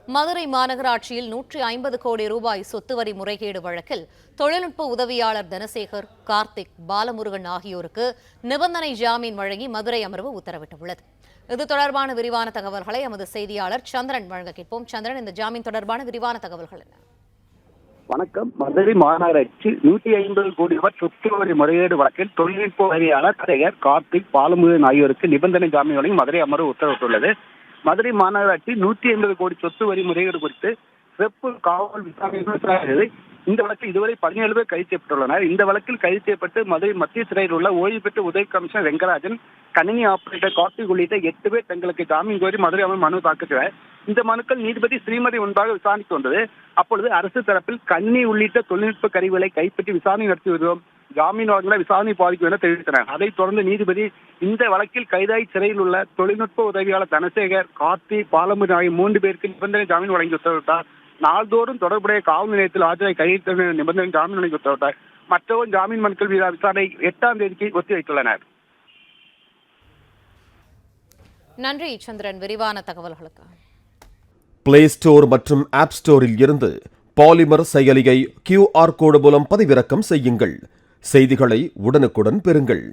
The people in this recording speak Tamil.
மதுரை மாநகராட்சியில் 150 கோடி ரூபாய் சொத்து வரி முறைகேடு வழக்கில் தொழில்நுட்ப உதவியாளர் தனசேகர், கார்த்திக், பாலமுருகன் ஆகியோருக்கு நிபந்தனை ஜாமீன் வழங்கி மதுரை அமர்வு உத்தரவிட்டுள்ளது. இது தொடர்பான விரிவான தகவல்களை எமது செய்தியாளர் சந்திரன் வழங்க கேட்போம். சந்திரன், இந்த ஜாமீன் தொடர்பான விரிவான தகவல்கள் என்ன? வணக்கம். மதுரை மாநகராட்சி 150 கோடி ரூபாய் சொத்து வரி முறைகேடு வழக்கில் தொழில்நுட்ப உதவியாளர் தனசேகர், கார்த்திக், பாலமுருகன் ஆகியோருக்கு நிபந்தனை ஜாமீன் வழங்கி மதுரை அமர்வு உத்தரவிட்டுள்ளது. மதுரை மாநகராட்சி 150 கோடி சொத்து வரி முறைகேடு குறித்து சிறப்பு காவல் விசாரணை. இந்த வழக்கில் இதுவரை 17 பேர் கைது செய்யப்பட்டுள்ளனர். இந்த வழக்கில் கைது செய்யப்பட்டு மதுரை மத்திய சிறையில் உள்ள ஓய்வு பெற்ற உதவி கமிஷனர் வெங்கராஜன், கணினி ஆபரேட்டர் கார்த்திக் உள்ளிட்ட 8 பேர் தங்களுக்கு ஜாமீன் கோரி மதுரை அமர்வு மனு தாக்கல். இந்த மனுக்கள் நீதிபதி ஸ்ரீமதி முன்பாக விசாரணைக்கு வந்தது. அப்பொழுது அரசு தரப்பில் கணினி உள்ளிட்ட தொழில்நுட்ப கருவிகளை கைப்பற்றி விசாரணை நடத்தி வருவோம், ஜாமீன் வழங்கின விசாரணை பாதிக்கும் என தெரிவித்தனர். அதைத் தொடர்ந்து நீதிபதி இந்த வழக்கில் கைதாகி சிறையில் உள்ள தொழில்நுட்ப உதவியாளர் தனசேகர், கார்த்திக், பாலமுருகன் ஆகிய 3 பேருக்கு நிபந்தனை ஜாமீன் வழங்கி உத்தரவிட்டார். நாள்தோறும் தொடர்புடைய காவல் நிலையத்தில் ஆஜராகி கைது நிபந்தனை ஜாமீன் வழங்கி உத்தரவிட்டார். மற்றவர் ஜாமீன் மனுக்கள் விசாரணை 8ஆம் தேதிக்கு ஒத்திவைத்துள்ளனர். நன்றி சந்திரன், விரிவான தகவல்களுக்கு. பிளே ஸ்டோர் மற்றும் ஆப் ஸ்டோரில் இருந்து பாலிமர் செயலியை QR கோடு மூலம் பதிவிறக்கம் செய்யுங்கள். செய்திகளை உடனுக்குடன் பெறுங்கள்.